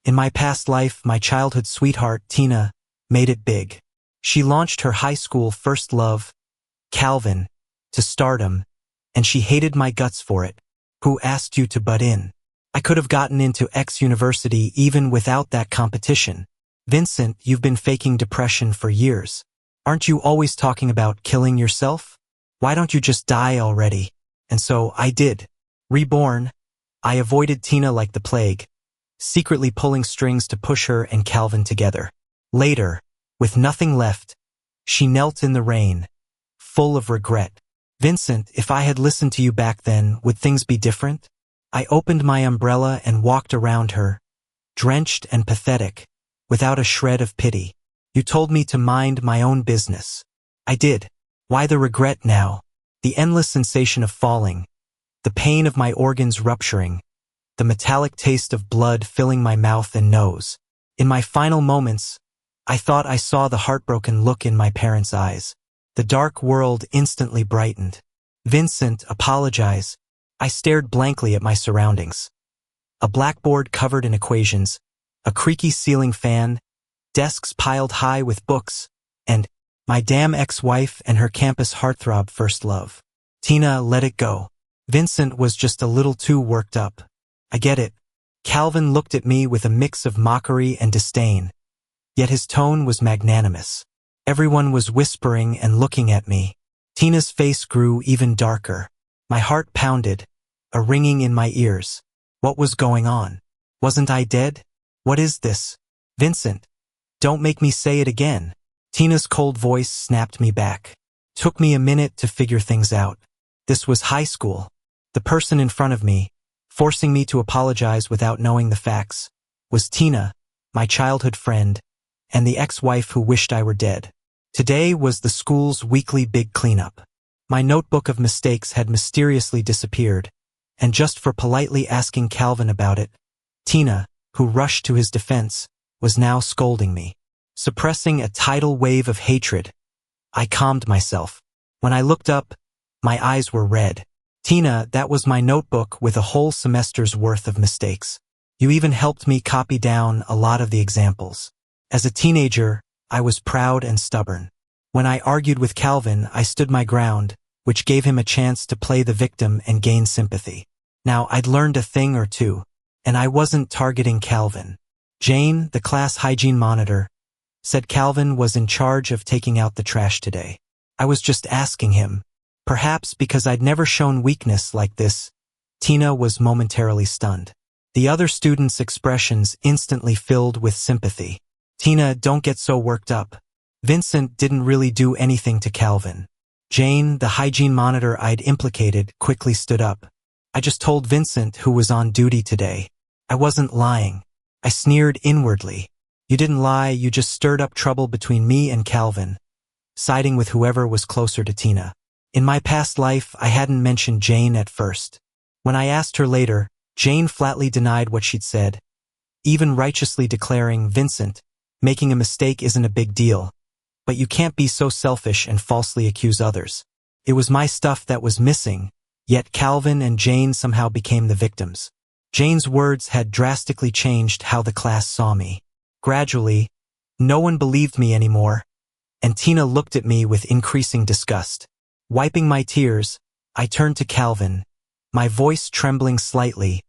In my past life, my childhood sweetheart, Tina, made it big. She launched her high school first love, Calvin, to stardom, and she hated my guts for it. Who asked you to butt in? I could have gotten into X university even without that competition. Vincent, you've been faking depression for years. Aren't you always talking about killing yourself? Why don't you just die already? And so I did. Reborn, I avoided Tina like the plague, secretly pulling strings to push her and Calvin together. Later, with nothing left, she knelt in the rain, full of regret. Vincent, if I had listened to you back then, would things be different? I opened my umbrella and walked around her, drenched and pathetic, without a shred of pity. You told me to mind my own business. I did. Why the regret now? The endless sensation of falling, the pain of my organs rupturing, the metallic taste of blood filling my mouth and nose. In my final moments, I thought I saw the heartbroken look in my parents' eyes. The dark world instantly brightened. Vincent, apologize. I stared blankly at my surroundings. A blackboard covered in equations, a creaky ceiling fan, desks piled high with books, and my damn ex-wife and her campus heartthrob first love. Tina, let it go. Vincent was just a little too worked up. I get it. Calvin looked at me with a mix of mockery and disdain, yet his tone was magnanimous. Everyone was whispering and looking at me. Tina's face grew even darker. My heart pounded, a ringing in my ears. What was going on? Wasn't I dead? What is this? Vincent, don't make me say it again. Tina's cold voice snapped me back. Took me a minute to figure things out. This was high school. The person in front of me, forcing me to apologize without knowing the facts, was Tina, my childhood friend, and the ex-wife who wished I were dead. Today was the school's weekly big cleanup. My notebook of mistakes had mysteriously disappeared, and just for politely asking Calvin about it, Tina, who rushed to his defense, was now scolding me. Suppressing a tidal wave of hatred, I calmed myself. When I looked up, my eyes were red. Tina, that was my notebook with a whole semester's worth of mistakes. You even helped me copy down a lot of the examples. As a teenager, I was proud and stubborn. When I argued with Calvin, I stood my ground, which gave him a chance to play the victim and gain sympathy. Now, I'd learned a thing or two, and I wasn't targeting Calvin. Jane, the class hygiene monitor, said Calvin was in charge of taking out the trash today. I was just asking him. Perhaps because I'd never shown weakness like this, Tina was momentarily stunned. The other students' expressions instantly filled with sympathy. Tina, don't get so worked up. Vincent didn't really do anything to Calvin. Jane, the hygiene monitor I'd implicated, quickly stood up. I just told Vincent, who was on duty today. I wasn't lying. I sneered inwardly. You didn't lie, you just stirred up trouble between me and Calvin, siding with whoever was closer to Tina. In my past life, I hadn't mentioned Jane at first. When I asked her later, Jane flatly denied what she'd said, even righteously declaring, Vincent, making a mistake isn't a big deal, but you can't be so selfish and falsely accuse others. It was my stuff that was missing, yet Calvin and Jane somehow became the victims. Jane's words had drastically changed how the class saw me. Gradually, no one believed me anymore, and Tina looked at me with increasing disgust. Wiping my tears, I turned to Calvin, my voice trembling slightly,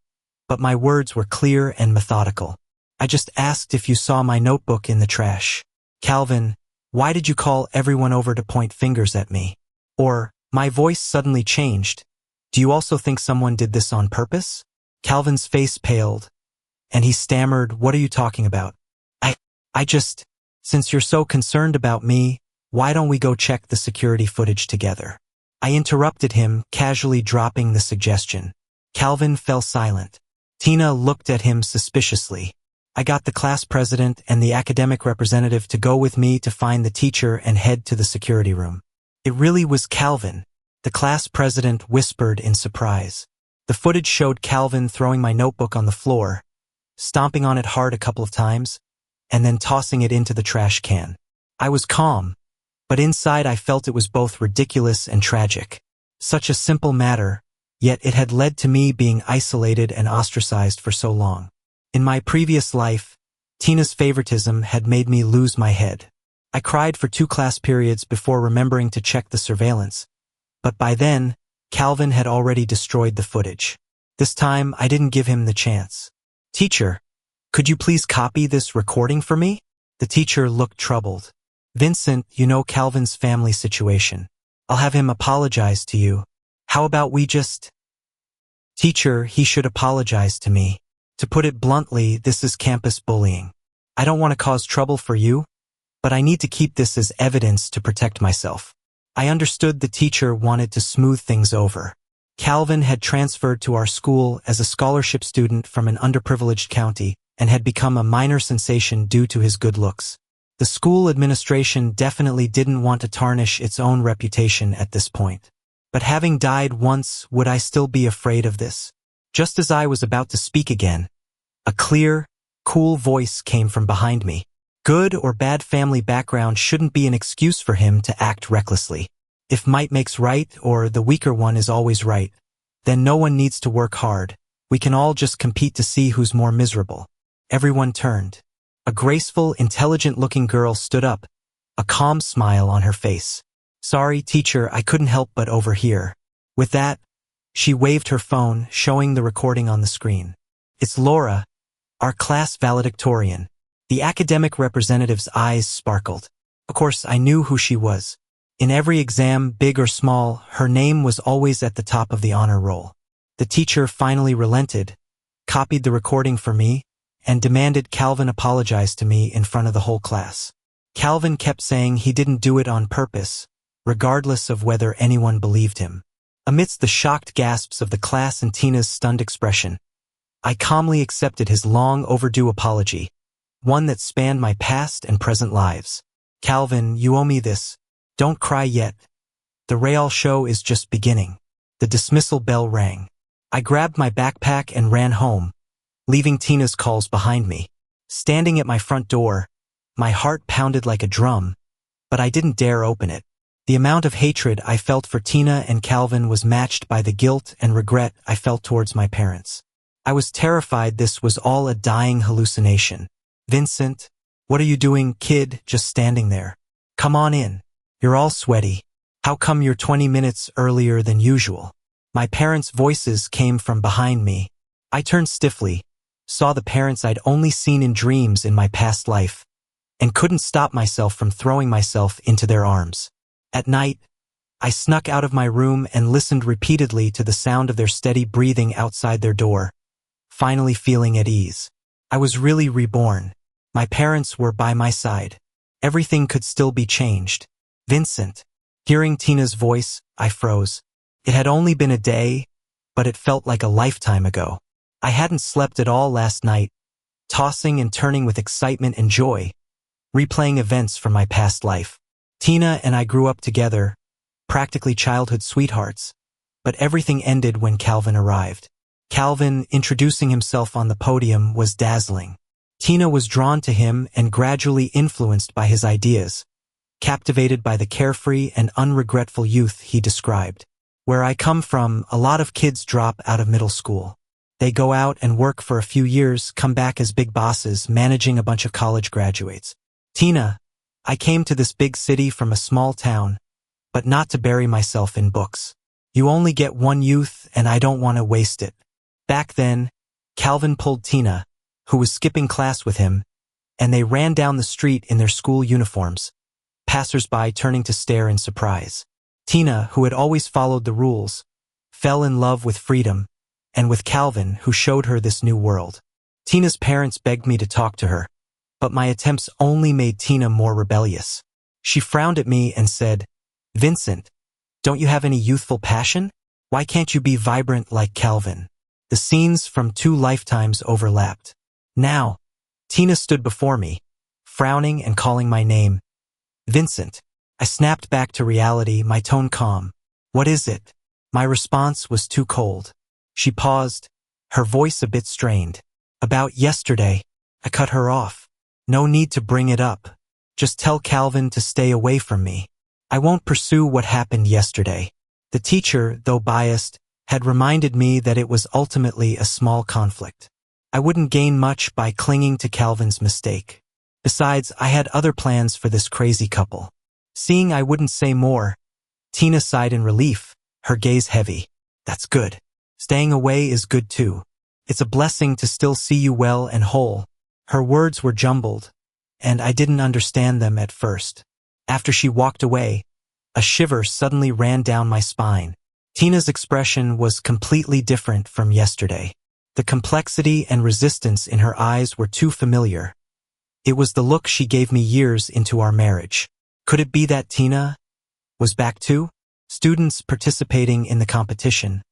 but my words were clear and methodical. I just asked if you saw my notebook in the trash. Calvin, why did you call everyone over to point fingers at me? Or, my voice suddenly changed. Do you also think someone did this on purpose? Calvin's face paled, and he stammered, what are you talking about? Since you're so concerned about me, why don't we go check the security footage together? I interrupted him, casually dropping the suggestion. Calvin fell silent. Tina looked at him suspiciously. I got the class president and the academic representative to go with me to find the teacher and head to the security room. It really was Calvin, the class president whispered in surprise. The footage showed Calvin throwing my notebook on the floor, stomping on it hard a couple of times, and then tossing it into the trash can. I was calm, but inside I felt it was both ridiculous and tragic. Such a simple matter, yet it had led to me being isolated and ostracized for so long. In my previous life, Tina's favoritism had made me lose my head. I cried for 2 class periods before remembering to check the surveillance. But by then, Calvin had already destroyed the footage. This time, I didn't give him the chance. "Teacher, could you please copy this recording for me?" The teacher looked troubled. "Vincent, you know Calvin's family situation. I'll have him apologize to you. How about we just—" "Teacher, he should apologize to me. To put it bluntly, this is campus bullying. I don't want to cause trouble for you, but I need to keep this as evidence to protect myself." I understood the teacher wanted to smooth things over. Calvin had transferred to our school as a scholarship student from an underprivileged county and had become a minor sensation due to his good looks. The school administration definitely didn't want to tarnish its own reputation at this point. But having died once, would I still be afraid of this? Just as I was about to speak again, a clear, cool voice came from behind me. Good or bad family background shouldn't be an excuse for him to act recklessly. If might makes right, or the weaker one is always right, then no one needs to work hard. We can all just compete to see who's more miserable. Everyone turned. A graceful, intelligent-looking girl stood up, a calm smile on her face. "Sorry, teacher, I couldn't help but overhear." With that, she waved her phone, showing the recording on the screen. "It's Laura, our class valedictorian." The academic representative's eyes sparkled. Of course, I knew who she was. In every exam, big or small, her name was always at the top of the honor roll. The teacher finally relented, copied the recording for me, and demanded Calvin apologize to me in front of the whole class. Calvin kept saying he didn't do it on purpose, regardless of whether anyone believed him. Amidst the shocked gasps of the class and Tina's stunned expression, I calmly accepted his long overdue apology, one that spanned my past and present lives. "Calvin, you owe me this. Don't cry yet. The Betrayal show is just beginning." The dismissal bell rang. I grabbed my backpack and ran home, leaving Tina's calls behind me. Standing at my front door, my heart pounded like a drum, but I didn't dare open it. The amount of hatred I felt for Tina and Calvin was matched by the guilt and regret I felt towards my parents. I was terrified this was all a dying hallucination. "Vincent, what are you doing, kid, just standing there? Come on in. You're all sweaty. How come you're 20 minutes earlier than usual?" My parents' voices came from behind me. I turned stiffly, saw the parents I'd only seen in dreams in my past life, and couldn't stop myself from throwing myself into their arms. At night, I snuck out of my room and listened repeatedly to the sound of their steady breathing outside their door, finally feeling at ease. I was really reborn. My parents were by my side. Everything could still be changed. "Vincent." Hearing Tina's voice, I froze. It had only been a day, but it felt like a lifetime ago. I hadn't slept at all last night, tossing and turning with excitement and joy, replaying events from my past life. Tina and I grew up together, practically childhood sweethearts, but everything ended when Calvin arrived. Calvin, introducing himself on the podium, was dazzling. Tina was drawn to him and gradually influenced by his ideas, captivated by the carefree and unregretful youth he described. Where I come from, a lot of kids drop out of middle school. They go out and work for a few years, come back as big bosses, managing a bunch of college graduates. Tina, I came to this big city from a small town, but not to bury myself in books. You only get one youth, and I don't want to waste it. Back then, Calvin pulled Tina, who was skipping class with him, and they ran down the street in their school uniforms, passers-by turning to stare in surprise. Tina, who had always followed the rules, fell in love with freedom, and with Calvin, who showed her this new world. Tina's parents begged me to talk to her, but my attempts only made Tina more rebellious. She frowned at me and said, "Vincent, don't you have any youthful passion? Why can't you be vibrant like Calvin?" The scenes from 2 lifetimes overlapped. Now, Tina stood before me, frowning and calling my name. "Vincent." I snapped back to reality, my tone calm. "What is it?" My response was too cold. She paused, her voice a bit strained. "About yesterday." I cut her off. "No need to bring it up. Just tell Calvin to stay away from me. I won't pursue what happened yesterday." The teacher, though biased, had reminded me that it was ultimately a small conflict. I wouldn't gain much by clinging to Calvin's mistake. Besides, I had other plans for this crazy couple. Seeing I wouldn't say more, Tina sighed in relief, her gaze heavy. That's good. Staying away is good too. It's a blessing to still see you well and whole. Her words were jumbled, and I didn't understand them at first. After she walked away, a shiver suddenly ran down my spine. Tina's expression was completely different from yesterday. The complexity and resistance in her eyes were too familiar. It was the look she gave me years into our marriage. Could it be that Tina was back too? Students participating in the competition.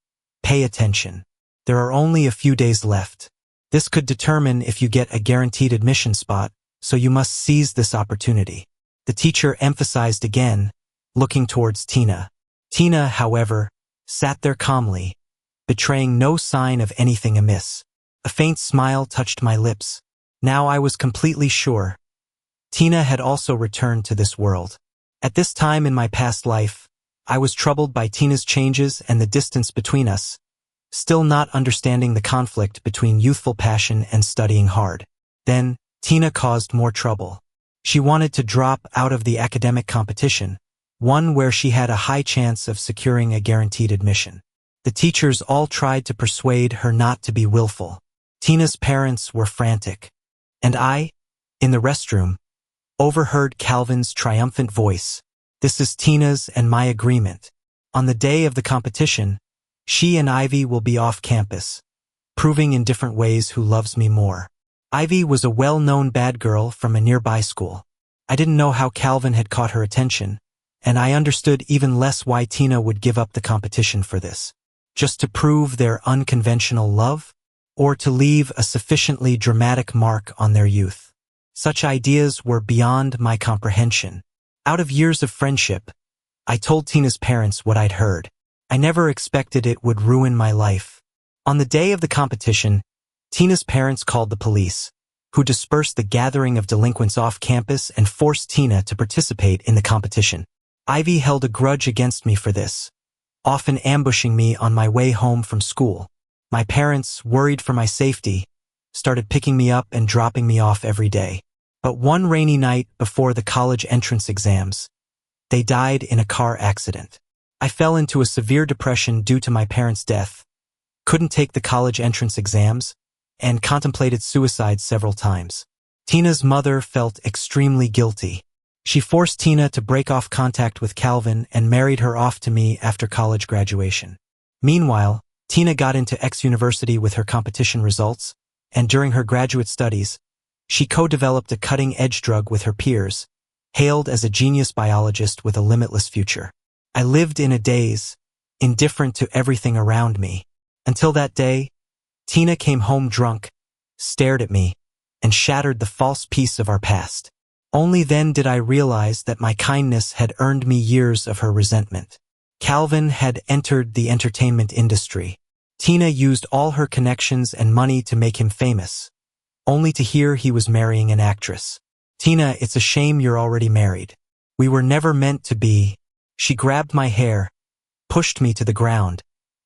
Pay attention. There are only a few days left. This could determine if you get a guaranteed admission spot, so you must seize this opportunity. The teacher emphasized again, looking towards Tina. Tina, however, sat there calmly, betraying no sign of anything amiss. A faint smile touched my lips. Now I was completely sure. Tina had also returned to this world. At this time in my past life, I was troubled by Tina's changes and the distance between us, still not understanding the conflict between youthful passion and studying hard. Then, Tina caused more trouble. She wanted to drop out of the academic competition, one where she had a high chance of securing a guaranteed admission. The teachers all tried to persuade her not to be willful. Tina's parents were frantic. And I, in the restroom, overheard Calvin's triumphant voice. This is Tina's and my agreement. On the day of the competition, she and Ivy will be off campus, proving in different ways who loves me more. Ivy was a well-known bad girl from a nearby school. I didn't know how Calvin had caught her attention, and I understood even less why Tina would give up the competition for this. Just to prove their unconventional love? Or to leave a sufficiently dramatic mark on their youth? Such ideas were beyond my comprehension. Out of years of friendship, I told Tina's parents what I'd heard. I never expected it would ruin my life. On the day of the competition, Tina's parents called the police, who dispersed the gathering of delinquents off campus and forced Tina to participate in the competition. Ivy held a grudge against me for this, often ambushing me on my way home from school. My parents, worried for my safety, started picking me up and dropping me off every day. But one rainy night before the college entrance exams, they died in a car accident. I fell into a severe depression due to my parents' death, couldn't take the college entrance exams, and contemplated suicide several times. Tina's mother felt extremely guilty. She forced Tina to break off contact with Calvin and married her off to me after college graduation. Meanwhile, Tina got into X university with her competition results, and during her graduate studies, she co-developed a cutting-edge drug with her peers, hailed as a genius biologist with a limitless future. I lived in a daze, indifferent to everything around me. Until that day, Tina came home drunk, stared at me, and shattered the false peace of our past. Only then did I realize that my kindness had earned me years of her resentment. Calvin had entered the entertainment industry. Tina used all her connections and money to make him famous, only to hear he was marrying an actress. Tina, it's a shame you're already married. We were never meant to be. She grabbed my hair, pushed me to the ground,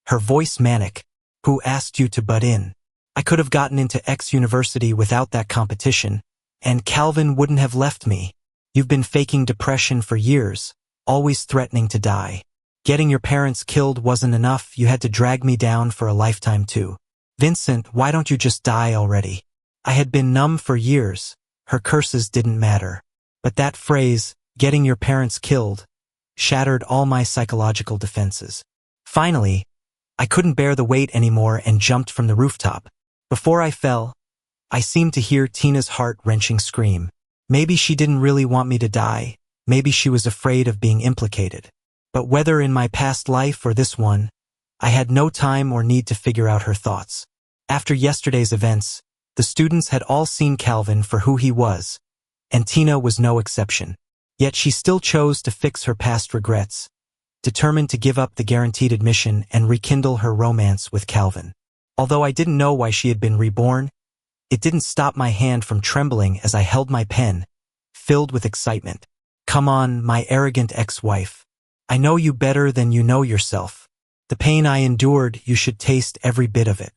her voice manic. Who asked you to butt in? I could have gotten into X university without that competition, and Calvin wouldn't have left me. You've been faking depression for years, always threatening to die. Getting your parents killed wasn't enough, you had to drag me down for a lifetime too. Vincent, why don't you just die already? I had been numb for years, her curses didn't matter. But that phrase, getting your parents killed, shattered all my psychological defenses. Finally, I couldn't bear the weight anymore and jumped from the rooftop. Before I fell, I seemed to hear Tina's heart-wrenching scream. Maybe she didn't really want me to die, maybe she was afraid of being implicated. But whether in my past life or this one, I had no time or need to figure out her thoughts. After yesterday's events, the students had all seen Calvin for who he was, and Tina was no exception. Yet she still chose to fix her past regrets, determined to give up the guaranteed admission and rekindle her romance with Calvin. Although I didn't know why she had been reborn, it didn't stop my hand from trembling as I held my pen, filled with excitement. Come on, my arrogant ex-wife. I know you better than you know yourself. The pain I endured, you should taste every bit of it.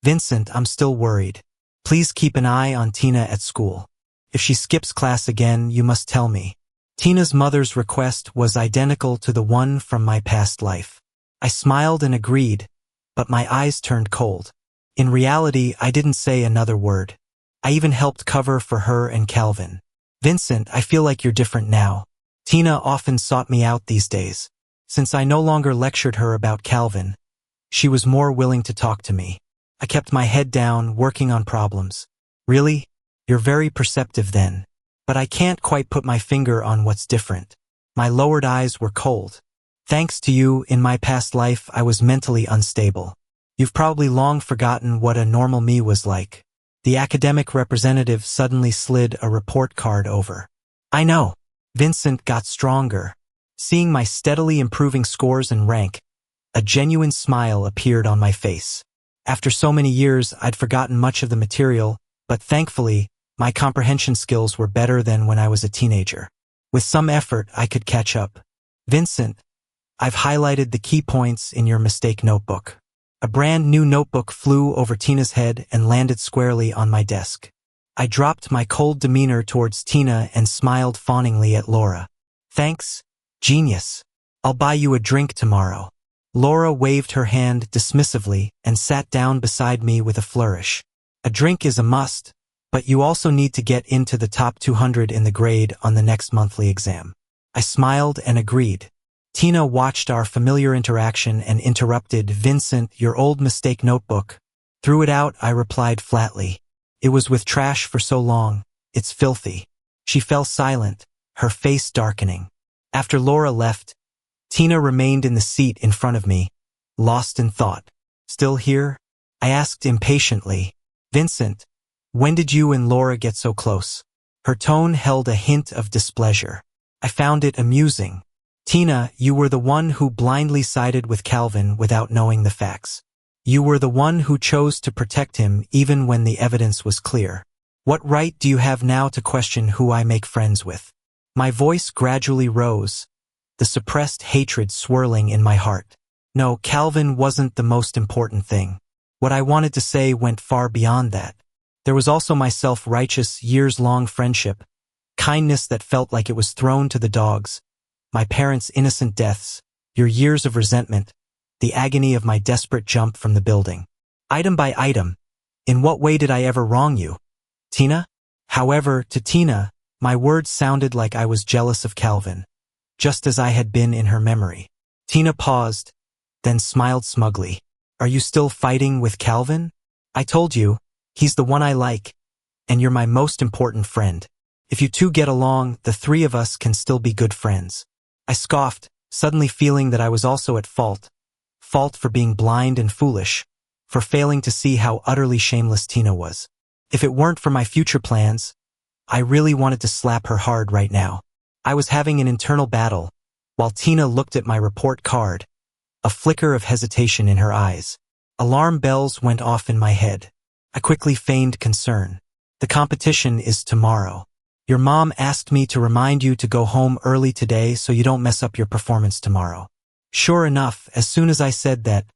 Vincent, I'm still worried. Please keep an eye on Tina at school. If she skips class again, you must tell me. Tina's mother's request was identical to the one from my past life. I smiled and agreed, but my eyes turned cold. In reality, I didn't say another word. I even helped cover for her and Calvin. Vincent, I feel like you're different now. Tina often sought me out these days. Since I no longer lectured her about Calvin, she was more willing to talk to me. I kept my head down, working on problems. Really? You're very perceptive then. But I can't quite put my finger on what's different. My lowered eyes were cold. Thanks to you, in my past life, I was mentally unstable. You've probably long forgotten what a normal me was like. The academic representative suddenly slid a report card over. I know. Vincent got stronger. Seeing my steadily improving scores and rank, a genuine smile appeared on my face. After so many years, I'd forgotten much of the material, but thankfully, my comprehension skills were better than when I was a teenager. With some effort, I could catch up. Vincent, I've highlighted the key points in your mistake notebook. A brand new notebook flew over Tina's head and landed squarely on my desk. I dropped my cold demeanor towards Tina and smiled fawningly at Laura. Thanks, genius. I'll buy you a drink tomorrow. Laura waved her hand dismissively and sat down beside me with a flourish. A drink is a must, but you also need to get into the top 200 in the grade on the next monthly exam. I smiled and agreed. Tina watched our familiar interaction and interrupted. Vincent, your old mistake notebook. Threw it out, I replied flatly. It was with trash for so long. It's filthy. She fell silent, her face darkening. After Laura left, Tina remained in the seat in front of me, lost in thought. Still here? I asked impatiently. Vincent, when did you and Laura get so close? Her tone held a hint of displeasure. I found it amusing. Tina, you were the one who blindly sided with Calvin without knowing the facts. You were the one who chose to protect him even when the evidence was clear. What right do you have now to question who I make friends with? My voice gradually rose, the suppressed hatred swirling in my heart. No, Calvin wasn't the most important thing. What I wanted to say went far beyond that. There was also my self-righteous, years-long friendship, kindness that felt like it was thrown to the dogs, my parents' innocent deaths, your years of resentment, the agony of my desperate jump from the building. Item by item, in what way did I ever wrong you? Tina? However, to Tina, my words sounded like I was jealous of Calvin, just as I had been in her memory. Tina paused, then smiled smugly. Are you still fighting with Calvin? I told you, he's the one I like, and you're my most important friend. If you two get along, the three of us can still be good friends. I scoffed, suddenly feeling that I was also at fault. Fault for being blind and foolish, for failing to see how utterly shameless Tina was. If it weren't for my future plans, I really wanted to slap her hard right now. I was having an internal battle, while Tina looked at my report card, a flicker of hesitation in her eyes. Alarm bells went off in my head. I quickly feigned concern. The competition is tomorrow. Your mom asked me to remind you to go home early today so you don't mess up your performance tomorrow. Sure enough, as soon as I said that,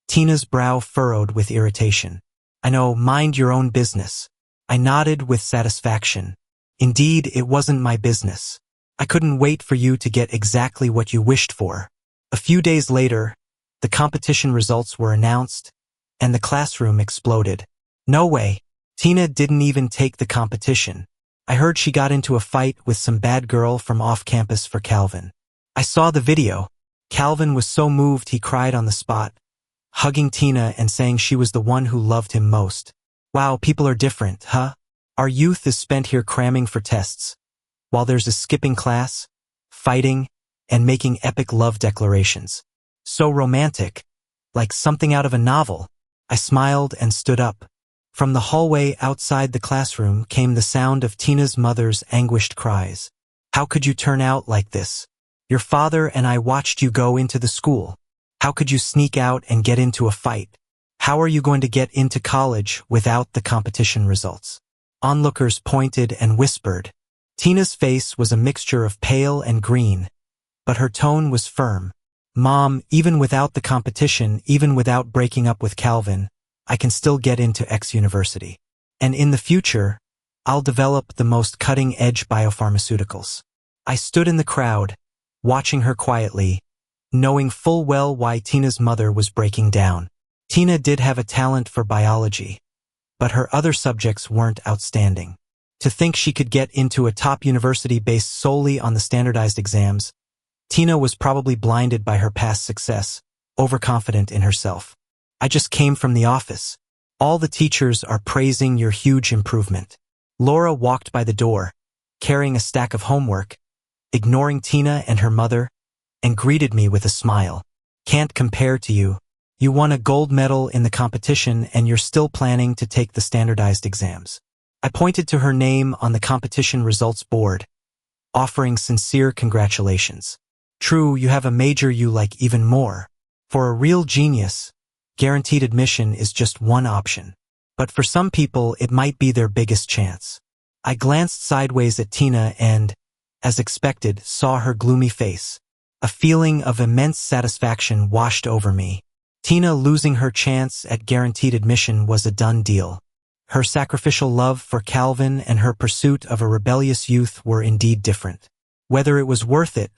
Tina's brow furrowed with irritation. I know, mind your own business. I nodded with satisfaction. Indeed, it wasn't my business. I couldn't wait for you to get exactly what you wished for. A few days later, the competition results were announced, and the classroom exploded. No way. Tina didn't even take the competition. I heard she got into a fight with some bad girl from off-campus for Calvin. I saw the video. Calvin was so moved he cried on the spot, hugging Tina and saying she was the one who loved him most. Wow, people are different, huh? Our youth is spent here cramming for tests, while there's a skipping class, fighting, and making epic love declarations. So romantic, like something out of a novel. I smiled and stood up. From the hallway outside the classroom came the sound of Tina's mother's anguished cries. How could you turn out like this? Your father and I watched you go into the school. How could you sneak out and get into a fight? How are you going to get into college without the competition results? Onlookers pointed and whispered. Tina's face was a mixture of pale and green, but her tone was firm. Mom, even without the competition, even without breaking up with Calvin, I can still get into X university. And in the future, I'll develop the most cutting-edge biopharmaceuticals. I stood in the crowd, watching her quietly, knowing full well why Tina's mother was breaking down. Tina did have a talent for biology, but her other subjects weren't outstanding. To think she could get into a top university based solely on the standardized exams, Tina was probably blinded by her past success, overconfident in herself. I just came from the office. All the teachers are praising your huge improvement. Laura walked by the door, carrying a stack of homework, ignoring Tina and her mother, and greeted me with a smile. Can't compare to you. You won a gold medal in the competition and you're still planning to take the standardized exams. I pointed to her name on the competition results board, offering sincere congratulations. True, you have a major you like even more. For a real genius, guaranteed admission is just one option. But for some people, it might be their biggest chance. I glanced sideways at Tina and, as expected, saw her gloomy face. A feeling of immense satisfaction washed over me. Tina losing her chance at guaranteed admission was a done deal. Her sacrificial love for Calvin and her pursuit of a rebellious youth were indeed different. Whether it was worth it,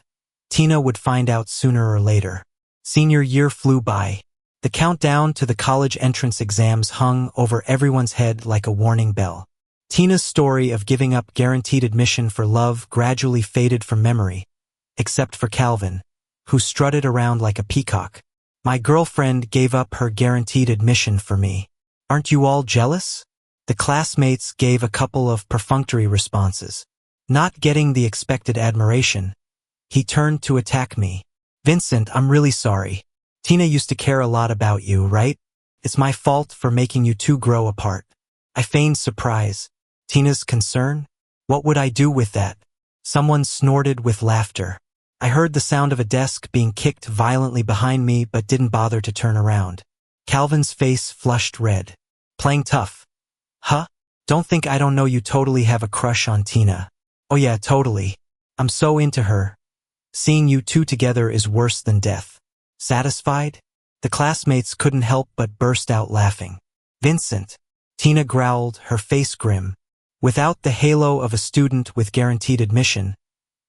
Tina would find out sooner or later. Senior year flew by. The countdown to the college entrance exams hung over everyone's head like a warning bell. Tina's story of giving up guaranteed admission for love gradually faded from memory, except for Calvin, who strutted around like a peacock. My girlfriend gave up her guaranteed admission for me. Aren't you all jealous? The classmates gave a couple of perfunctory responses. Not getting the expected admiration, he turned to attack me. Vincent, I'm really sorry. Tina used to care a lot about you, right? It's my fault for making you two grow apart. I feigned surprise. Tina's concern? What would I do with that? Someone snorted with laughter. I heard the sound of a desk being kicked violently behind me but didn't bother to turn around. Calvin's face flushed red. Playing tough. Huh? Don't think I don't know you totally have a crush on Tina. Oh yeah, totally. I'm so into her. Seeing you two together is worse than death. Satisfied? The classmates couldn't help but burst out laughing. Vincent. Tina growled, her face grim. Without the halo of a student with guaranteed admission,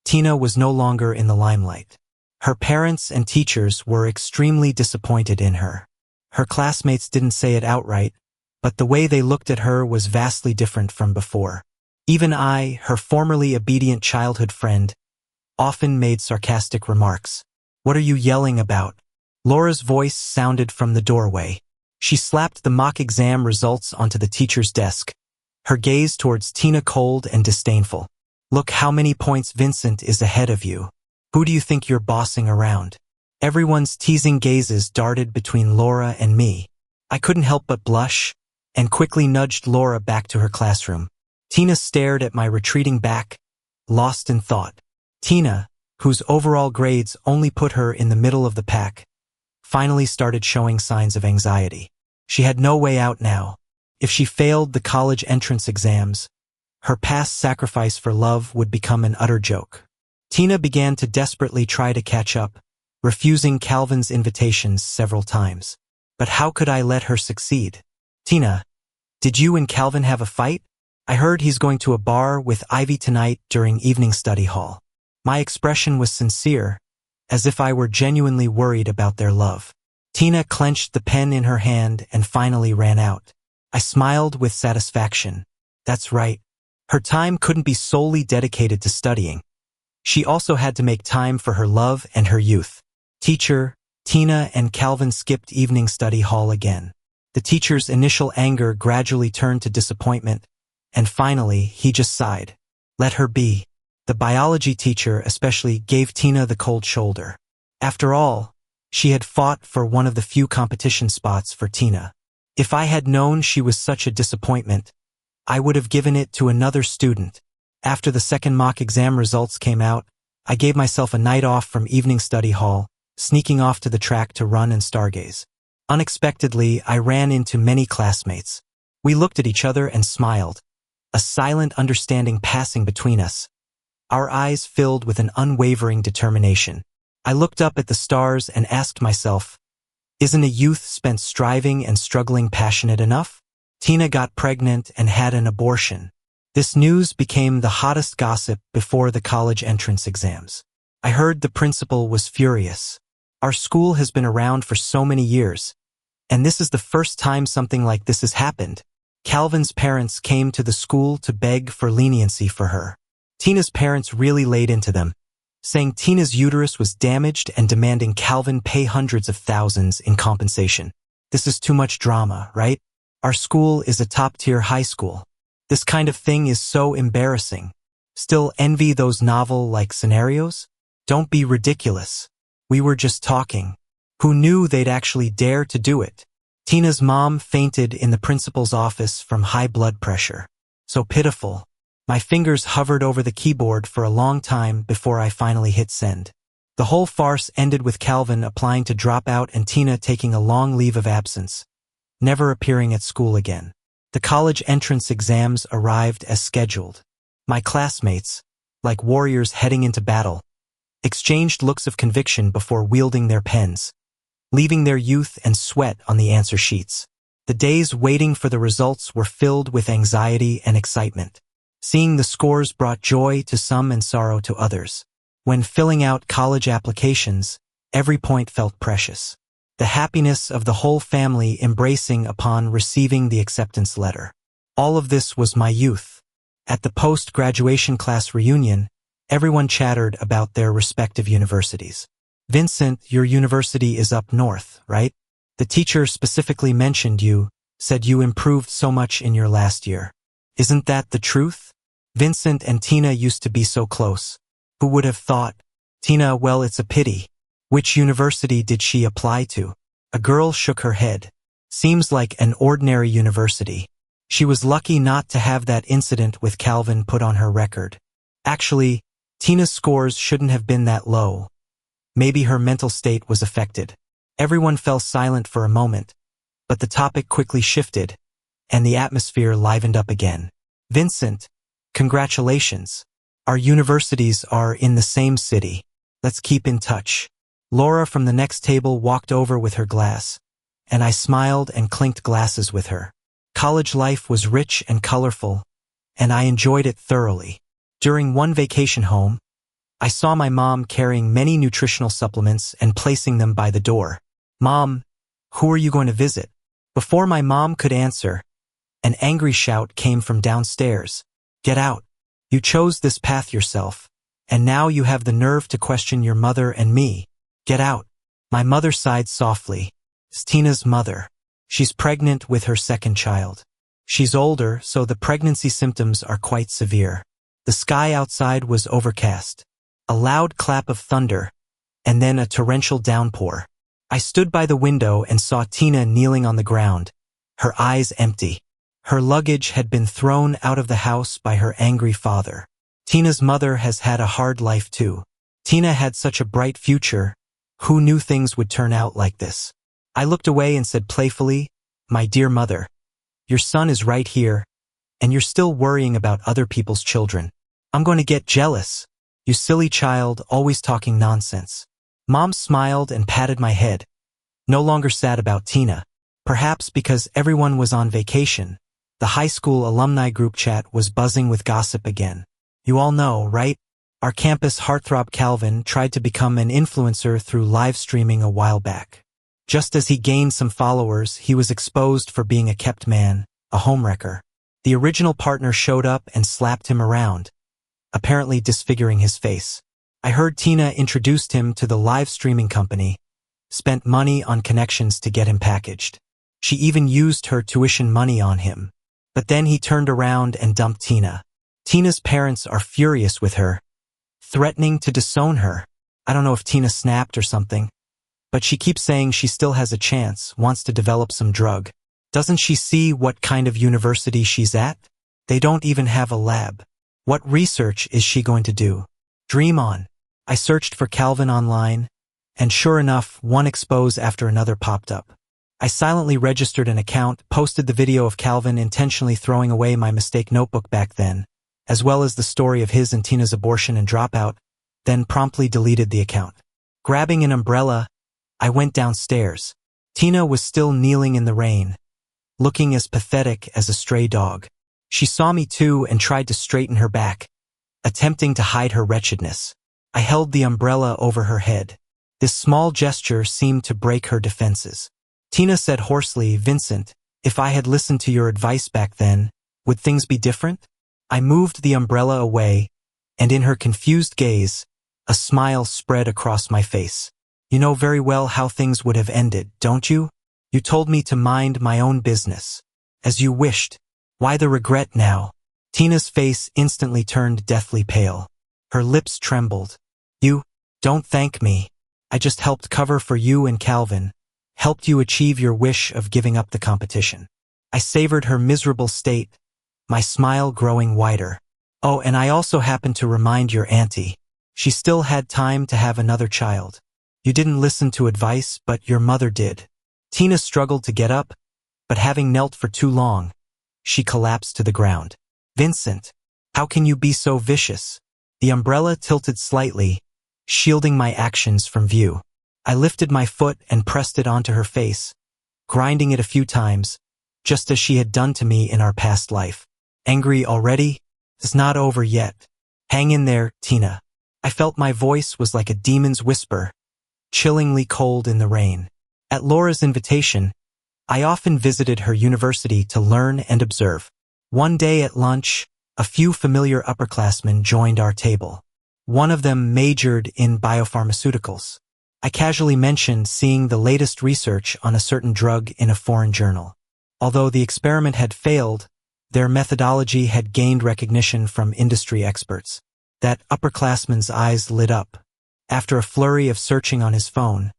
Tina was no longer in the limelight. Her parents and teachers were extremely disappointed in her. Her classmates didn't say it outright, but the way they looked at her was vastly different from before. Even I, her formerly obedient childhood friend, often made sarcastic remarks. What are you yelling about? Laura's voice sounded from the doorway. She slapped the mock exam results onto the teacher's desk, her gaze towards Tina cold and disdainful. Look how many points Vincent is ahead of you. Who do you think you're bossing around? Everyone's teasing gazes darted between Laura and me. I couldn't help but blush, and quickly nudged Laura back to her classroom. Tina stared at my retreating back, lost in thought. Tina, whose overall grades only put her in the middle of the pack, finally started showing signs of anxiety. She had no way out now. If she failed the college entrance exams, her past sacrifice for love would become an utter joke. Tina began to desperately try to catch up, refusing Calvin's invitations several times. But how could I let her succeed? Tina, did you and Calvin have a fight? I heard he's going to a bar with Ivy tonight during evening study hall. My expression was sincere, as if I were genuinely worried about their love. Tina clenched the pen in her hand and finally ran out. I smiled with satisfaction. That's right. Her time couldn't be solely dedicated to studying. She also had to make time for her love and her youth. Teacher, Tina and Calvin skipped evening study hall again. The teacher's initial anger gradually turned to disappointment, and finally he just sighed. Let her be. The biology teacher especially gave Tina the cold shoulder. After all, she had fought for one of the few competition spots for Tina. If I had known she was such a disappointment, I would have given it to another student. After the second mock exam results came out, I gave myself a night off from evening study hall, sneaking off to the track to run and stargaze. Unexpectedly, I ran into many classmates. We looked at each other and smiled, a silent understanding passing between us. Our eyes filled with an unwavering determination. I looked up at the stars and asked myself, isn't a youth spent striving and struggling passionate enough? Tina got pregnant and had an abortion. This news became the hottest gossip before the college entrance exams. I heard the principal was furious. Our school has been around for so many years, and this is the first time something like this has happened. Calvin's parents came to the school to beg for leniency for her. Tina's parents really laid into them, saying Tina's uterus was damaged and demanding Calvin pay hundreds of thousands in compensation. This is too much drama, right? Our school is a top-tier high school. This kind of thing is so embarrassing. Still envy those novel-like scenarios? Don't be ridiculous. We were just talking. Who knew they'd actually dare to do it? Tina's mom fainted in the principal's office from high blood pressure. So pitiful. My fingers hovered over the keyboard for a long time before I finally hit send. The whole farce ended with Calvin applying to drop out and Tina taking a long leave of absence, never appearing at school again. The college entrance exams arrived as scheduled. My classmates, like warriors heading into battle, exchanged looks of conviction before wielding their pens, leaving their youth and sweat on the answer sheets. The days waiting for the results were filled with anxiety and excitement. Seeing the scores brought joy to some and sorrow to others. When filling out college applications, every point felt precious. The happiness of the whole family embracing upon receiving the acceptance letter. All of this was my youth. At the post-graduation class reunion, everyone chattered about their respective universities. Vincent, your university is up north, right? The teacher specifically mentioned you, said you improved so much in your last year. Isn't that the truth? Vincent and Tina used to be so close. Who would have thought? Tina, well, it's a pity. Which university did she apply to? A girl shook her head. Seems like an ordinary university. She was lucky not to have that incident with Calvin put on her record. Actually, Tina's scores shouldn't have been that low. Maybe her mental state was affected. Everyone fell silent for a moment, but the topic quickly shifted, and the atmosphere livened up again. Vincent, congratulations. Our universities are in the same city. Let's keep in touch. Laura from the next table walked over with her glass, and I smiled and clinked glasses with her. College life was rich and colorful, and I enjoyed it thoroughly. During one vacation home, I saw my mom carrying many nutritional supplements and placing them by the door. Mom, who are you going to visit? Before my mom could answer, an angry shout came from downstairs. Get out. You chose this path yourself, and now you have the nerve to question your mother and me. Get out. My mother sighed softly. It's Tina's mother. She's pregnant with her second child. She's older, so the pregnancy symptoms are quite severe. The sky outside was overcast. A loud clap of thunder, and then a torrential downpour. I stood by the window and saw Tina kneeling on the ground, her eyes empty. Her luggage had been thrown out of the house by her angry father. Tina's mother has had a hard life too. Tina had such a bright future. Who knew things would turn out like this? I looked away and said playfully, my dear mother, your son is right here, and you're still worrying about other people's children. I'm going to get jealous. You silly child, always talking nonsense. Mom smiled and patted my head, no longer sad about Tina. Perhaps because everyone was on vacation, the high school alumni group chat was buzzing with gossip again. You all know, right? Our campus heartthrob Calvin tried to become an influencer through live streaming a while back. Just as he gained some followers, he was exposed for being a kept man, a homewrecker. The original partner showed up and slapped him around, apparently disfiguring his face. I heard Tina introduced him to the live streaming company, spent money on connections to get him packaged. She even used her tuition money on him. But then he turned around and dumped Tina. Tina's parents are furious with her, threatening to disown her. I don't know if Tina snapped or something, but she keeps saying she still has a chance, wants to develop some drug. Doesn't she see what kind of university she's at? They don't even have a lab. What research is she going to do? Dream on. I searched for Calvin online, and sure enough, one expose after another popped up. I silently registered an account, posted the video of Calvin intentionally throwing away my mistake notebook back then, as well as the story of his and Tina's abortion and dropout, then promptly deleted the account. Grabbing an umbrella, I went downstairs. Tina was still kneeling in the rain, looking as pathetic as a stray dog. She saw me too and tried to straighten her back, attempting to hide her wretchedness. I held the umbrella over her head. This small gesture seemed to break her defenses. Tina said hoarsely, "Vincent, if I had listened to your advice back then, would things be different?" I moved the umbrella away, and in her confused gaze, a smile spread across my face. "You know very well how things would have ended, don't you? You told me to mind my own business. As you wished. Why the regret now?" Tina's face instantly turned deathly pale. Her lips trembled. "You, don't thank me. I just helped cover for you and Calvin, helped you achieve your wish of giving up the competition." I savored her miserable state, my smile growing wider. "Oh, and I also happened to remind your auntie. She still had time to have another child. You didn't listen to advice, but your mother did." Tina struggled to get up, but having knelt for too long, she collapsed to the ground. "Vincent, how can you be so vicious?" The umbrella tilted slightly, shielding my actions from view. I lifted my foot and pressed it onto her face, grinding it a few times, just as she had done to me in our past life. "Angry already? It's not over yet. Hang in there, Tina." I felt my voice was like a demon's whisper, chillingly cold in the rain. At Laura's invitation, I often visited her university to learn and observe. One day at lunch, a few familiar upperclassmen joined our table. One of them majored in biopharmaceuticals. I casually mentioned seeing the latest research on a certain drug in a foreign journal. Although the experiment had failed, their methodology had gained recognition from industry experts. That upperclassman's eyes lit up. After a flurry of searching on his phone,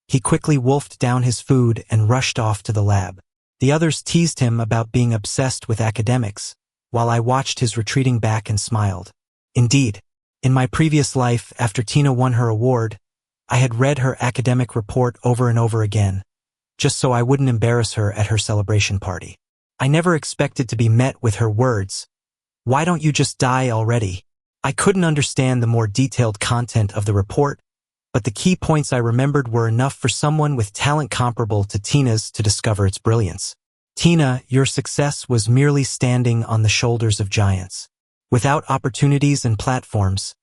he quickly wolfed down his food and rushed off to the lab. The others teased him about being obsessed with academics, while I watched his retreating back and smiled. Indeed, in my previous life, after Tina won her award, I had read her academic report over and over again, just so I wouldn't embarrass her at her celebration party. I never expected to be met with her words, "Why don't you just die already?" I couldn't understand the more detailed content of the report, but the key points I remembered were enough for someone with talent comparable to Tina's to discover its brilliance. "Tina, your success was merely standing on the shoulders of giants. Without opportunities and platforms,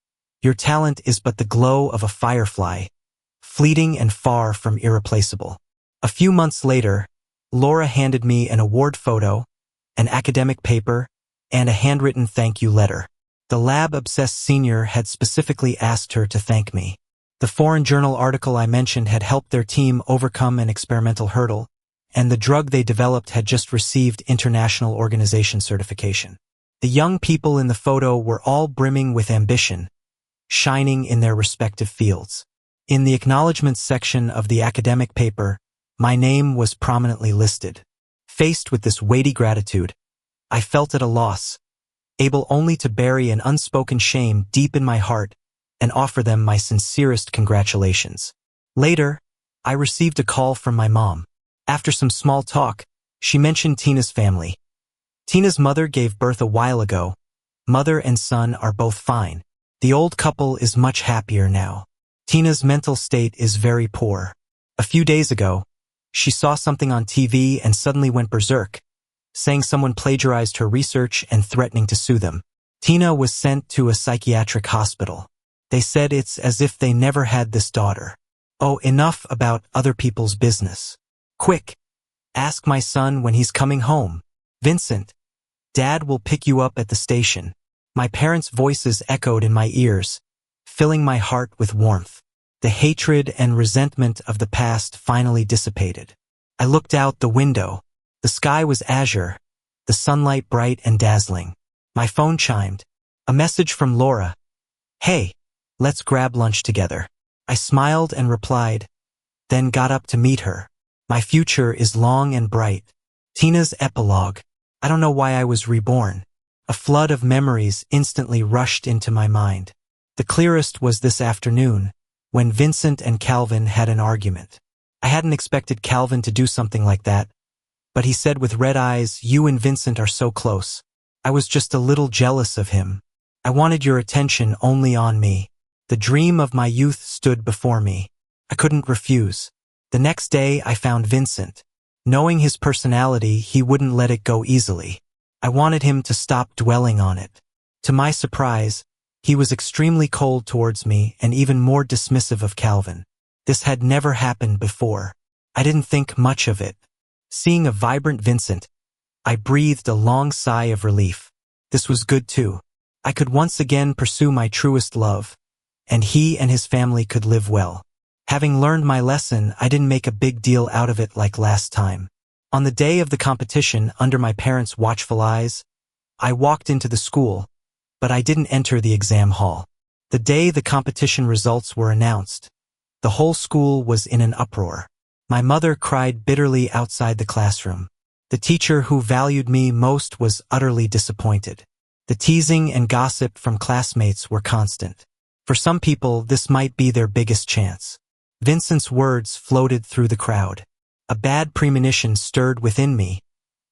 your talent is but the glow of a firefly, fleeting and far from irreplaceable." A few months later, Laura handed me an award photo, an academic paper, and a handwritten thank you letter. The lab-obsessed senior had specifically asked her to thank me. The foreign journal article I mentioned had helped their team overcome an experimental hurdle, and the drug they developed had just received international organization certification. The young people in the photo were all brimming with ambition, shining in their respective fields. In the acknowledgments section of the academic paper, my name was prominently listed. Faced with this weighty gratitude, I felt at a loss, able only to bury an unspoken shame deep in my heart and offer them my sincerest congratulations. Later, I received a call from my mom. After some small talk, she mentioned Tina's family. Tina's mother gave birth a while ago. Mother and son are both fine. The old couple is much happier now. Tina's mental state is very poor. A few days ago, she saw something on TV and suddenly went berserk, saying someone plagiarized her research and threatening to sue them. Tina was sent to a psychiatric hospital. They said it's as if they never had this daughter. Oh, enough about other people's business. Quick, ask my son when he's coming home. Vincent, Dad will pick you up at the station. My parents' voices echoed in my ears, filling my heart with warmth. The hatred and resentment of the past finally dissipated. I looked out the window. The sky was azure, the sunlight bright and dazzling. My phone chimed. A message from Laura. "Hey, let's grab lunch together." I smiled and replied, then got up to meet her. My future is long and bright. Tina's epilogue. I don't know why I was reborn. A flood of memories instantly rushed into my mind. The clearest was this afternoon, when Vincent and Calvin had an argument. I hadn't expected Calvin to do something like that, but he said with red eyes, "You and Vincent are so close. I was just a little jealous of him. I wanted your attention only on me. The dream of my youth stood before me. I couldn't refuse." The next day I found Vincent. Knowing his personality, he wouldn't let it go easily. I wanted him to stop dwelling on it. To my surprise, he was extremely cold towards me and even more dismissive of Calvin. This had never happened before. I didn't think much of it. Seeing a vibrant Vincent, I breathed a long sigh of relief. This was good too. I could once again pursue my truest love, and he and his family could live well. Having learned my lesson, I didn't make a big deal out of it like last time. On the day of the competition, under my parents' watchful eyes, I walked into the school, but I didn't enter the exam hall. The day the competition results were announced, the whole school was in an uproar. My mother cried bitterly outside the classroom. The teacher who valued me most was utterly disappointed. The teasing and gossip from classmates were constant. For some people, this might be their biggest chance. Vincent's words floated through the crowd. A bad premonition stirred within me,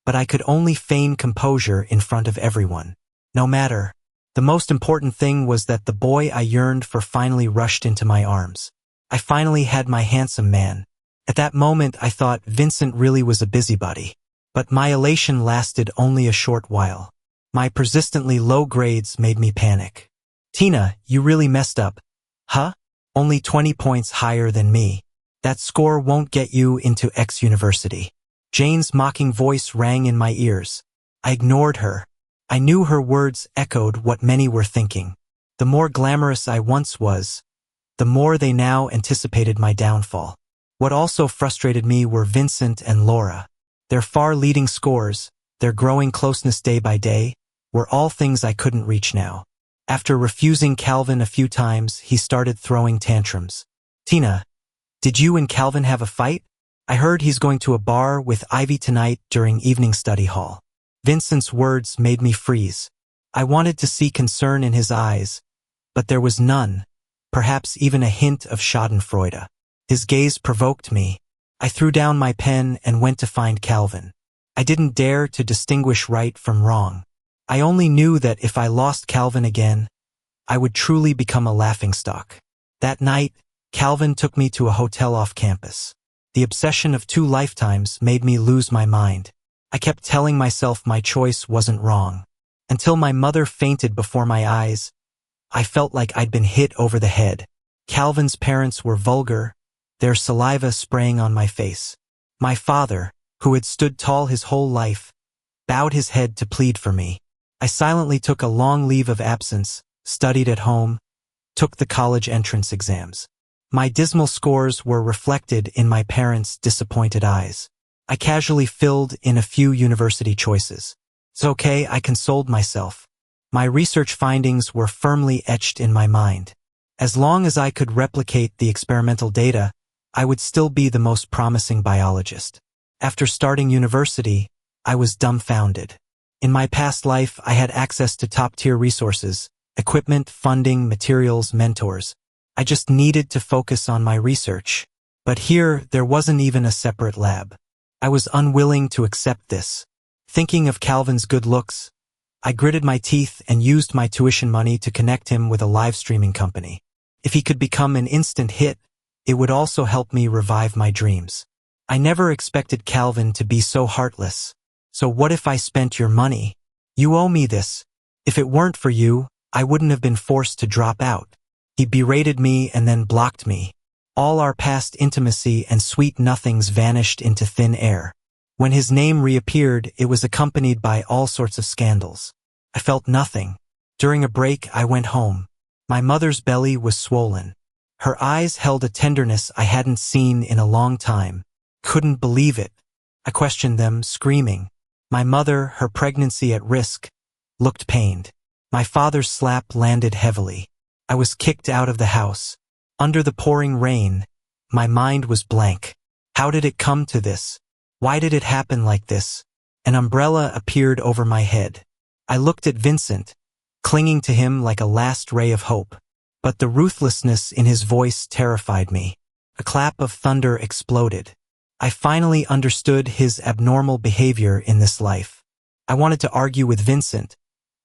but I could only feign composure in front of everyone. No matter. The most important thing was that the boy I yearned for finally rushed into my arms. I finally had my handsome man. At that moment, I thought Vincent really was a busybody. But my elation lasted only a short while. My persistently low grades made me panic. Tina, you really messed up. Huh? Only 20 points higher than me. That score won't get you into X university. Jane's mocking voice rang in my ears. I ignored her. I knew her words echoed what many were thinking. The more glamorous I once was, the more they now anticipated my downfall. What also frustrated me were Vincent and Laura. Their far-leading scores, their growing closeness day by day, were all things I couldn't reach now. After refusing Calvin a few times, he started throwing tantrums. Tina, did you and Calvin have a fight? I heard he's going to a bar with Ivy tonight during evening study hall. Vincent's words made me freeze. I wanted to see concern in his eyes, but there was none, perhaps even a hint of schadenfreude. His gaze provoked me. I threw down my pen and went to find Calvin. I didn't dare to distinguish right from wrong. I only knew that if I lost Calvin again, I would truly become a laughingstock. That night, Calvin took me to a hotel off campus. The obsession of 2 lifetimes made me lose my mind. I kept telling myself my choice wasn't wrong. Until my mother fainted before my eyes, I felt like I'd been hit over the head. Calvin's parents were vulgar, their saliva spraying on my face. My father, who had stood tall his whole life, bowed his head to plead for me. I silently took a long leave of absence, studied at home, took the college entrance exams. My dismal scores were reflected in my parents' disappointed eyes. I casually filled in a few university choices. It's okay, I consoled myself. My research findings were firmly etched in my mind. As long as I could replicate the experimental data, I would still be the most promising biologist. After starting university, I was dumbfounded. In my past life, I had access to top-tier resources, equipment, funding, materials, mentors. I just needed to focus on my research. But here, there wasn't even a separate lab. I was unwilling to accept this. Thinking of Calvin's good looks, I gritted my teeth and used my tuition money to connect him with a live streaming company. If he could become an instant hit, it would also help me revive my dreams. I never expected Calvin to be so heartless. So what if I spent your money? You owe me this. If it weren't for you, I wouldn't have been forced to drop out. He berated me and then blocked me. All our past intimacy and sweet nothings vanished into thin air. When his name reappeared, it was accompanied by all sorts of scandals. I felt nothing. During a break, I went home. My mother's belly was swollen. Her eyes held a tenderness I hadn't seen in a long time. Couldn't believe it. I questioned them, screaming. My mother, her pregnancy at risk, looked pained. My father's slap landed heavily. I was kicked out of the house. Under the pouring rain, my mind was blank. How did it come to this? Why did it happen like this? An umbrella appeared over my head. I looked at Vincent, clinging to him like a last ray of hope. But the ruthlessness in his voice terrified me. A clap of thunder exploded. I finally understood his abnormal behavior in this life. I wanted to argue with Vincent,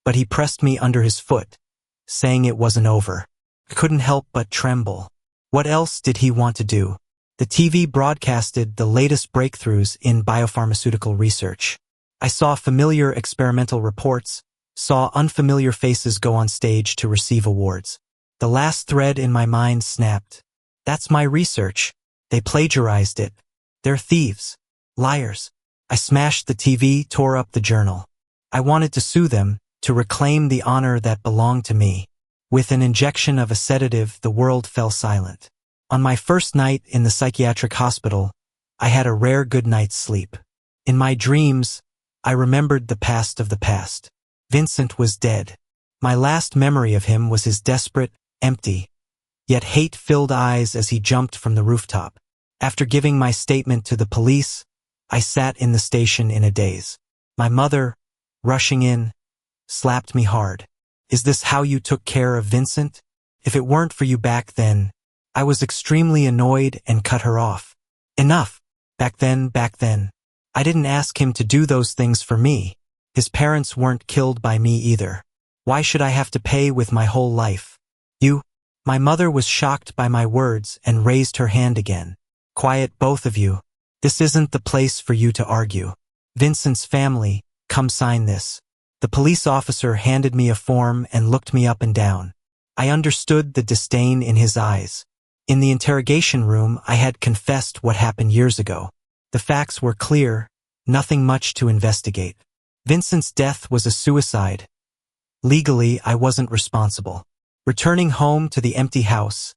but he pressed me under his foot, saying it wasn't over. I couldn't help but tremble. What else did he want to do? The TV broadcasted the latest breakthroughs in biopharmaceutical research. I saw familiar experimental reports, saw unfamiliar faces go on stage to receive awards. The last thread in my mind snapped. That's my research. They plagiarized it. They're thieves. Liars. I smashed the TV, tore up the journal. I wanted to sue them, to reclaim the honor that belonged to me. With an injection of a sedative, the world fell silent. On my first night in the psychiatric hospital, I had a rare good night's sleep. In my dreams, I remembered the past of the past. Vincent was dead. My last memory of him was his desperate, empty, yet hate-filled eyes as he jumped from the rooftop. After giving my statement to the police, I sat in the station in a daze. My mother, rushing in, slapped me hard. Is this how you took care of Vincent? If it weren't for you back then, I was extremely annoyed and cut her off. Enough. Back then. I didn't ask him to do those things for me. His parents weren't killed by me either. Why should I have to pay with my whole life? You? My mother was shocked by my words and raised her hand again. Quiet, both of you. This isn't the place for you to argue. Vincent's family, come sign this. The police officer handed me a form and looked me up and down. I understood the disdain in his eyes. In the interrogation room, I had confessed what happened years ago. The facts were clear, nothing much to investigate. Vincent's death was a suicide. Legally, I wasn't responsible. Returning home to the empty house,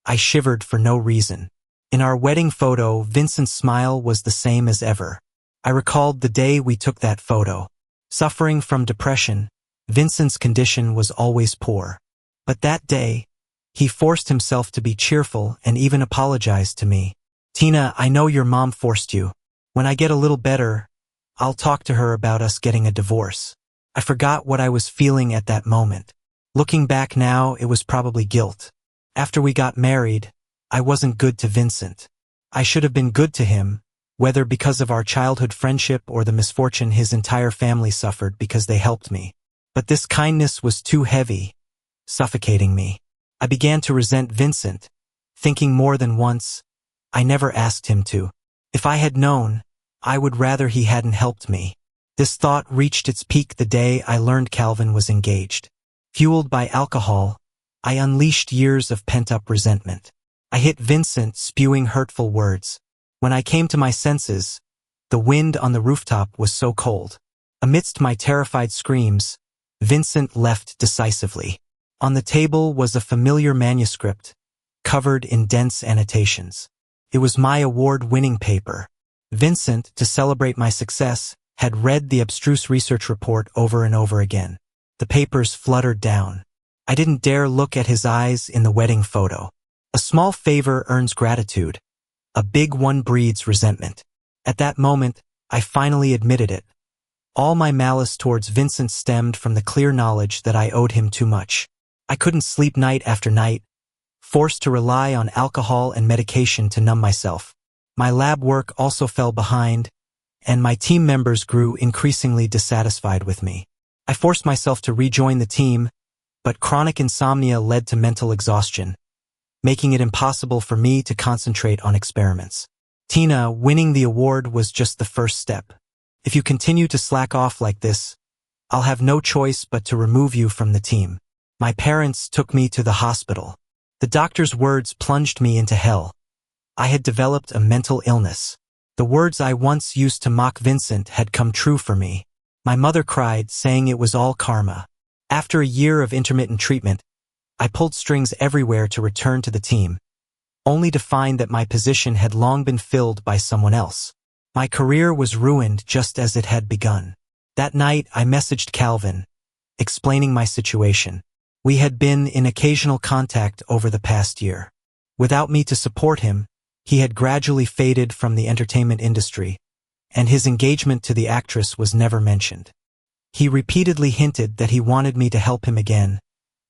I shivered for no reason. In our wedding photo, Vincent's smile was the same as ever. I recalled the day we took that photo. Suffering from depression, Vincent's condition was always poor. But that day, he forced himself to be cheerful and even apologized to me. Tina, I know your mom forced you. When I get a little better, I'll talk to her about us getting a divorce. I forgot what I was feeling at that moment. Looking back now, it was probably guilt. After we got married, I wasn't good to Vincent. I should have been good to him, whether because of our childhood friendship or the misfortune his entire family suffered because they helped me. But this kindness was too heavy, suffocating me. I began to resent Vincent, thinking more than once, I never asked him to. If I had known, I would rather he hadn't helped me. This thought reached its peak the day I learned Calvin was engaged. Fueled by alcohol, I unleashed years of pent-up resentment. I hit Vincent, spewing hurtful words. When I came to my senses, the wind on the rooftop was so cold. Amidst my terrified screams, Vincent left decisively. On the table was a familiar manuscript, covered in dense annotations. It was my award-winning paper. Vincent, to celebrate my success, had read the abstruse research report over and over again. The papers fluttered down. I didn't dare look at his eyes in the wedding photo. A small favor earns gratitude. A big one breeds resentment. At that moment, I finally admitted it. All my malice towards Vincent stemmed from the clear knowledge that I owed him too much. I couldn't sleep night after night, forced to rely on alcohol and medication to numb myself. My lab work also fell behind, and my team members grew increasingly dissatisfied with me. I forced myself to rejoin the team, but chronic insomnia led to mental exhaustion, making it impossible for me to concentrate on experiments. Tina, winning the award was just the first step. If you continue to slack off like this, I'll have no choice but to remove you from the team. My parents took me to the hospital. The doctor's words plunged me into hell. I had developed a mental illness. The words I once used to mock Vincent had come true for me. My mother cried, saying it was all karma. After a year of intermittent treatment, I pulled strings everywhere to return to the team, only to find that my position had long been filled by someone else. My career was ruined just as it had begun. That night, I messaged Calvin, explaining my situation. We had been in occasional contact over the past year. Without me to support him, he had gradually faded from the entertainment industry, and his engagement to the actress was never mentioned. He repeatedly hinted that he wanted me to help him again,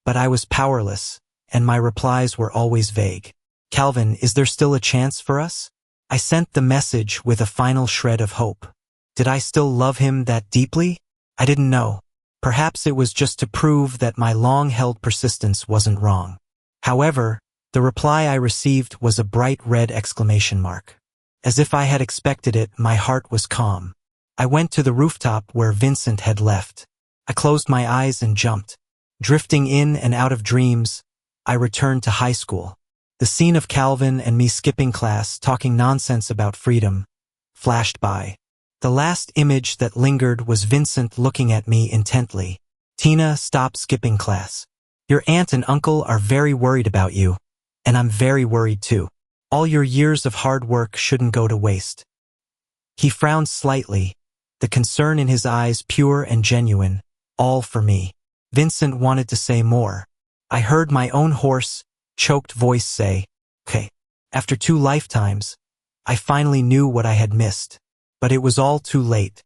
but I was powerless, and my replies were always vague. Calvin, is there still a chance for us? I sent the message with a final shred of hope. Did I still love him that deeply? I didn't know. Perhaps it was just to prove that my long-held persistence wasn't wrong. However, The reply I received was a bright red exclamation mark. As if I had expected it, my heart was calm. I went to the rooftop where Vincent had left. I closed my eyes and jumped. Drifting in and out of dreams, I returned to high school. The scene of Calvin and me skipping class, talking nonsense about freedom, flashed by. The last image that lingered was Vincent looking at me intently. "Tina, stop skipping class. Your aunt and uncle are very worried about you, and I'm very worried too. All your years of hard work shouldn't go to waste." He frowned slightly, the concern in his eyes pure and genuine, all for me. Vincent wanted to say more. I heard my own hoarse, choked voice say, "Okay." After 2 lifetimes, I finally knew what I had missed. But it was all too late.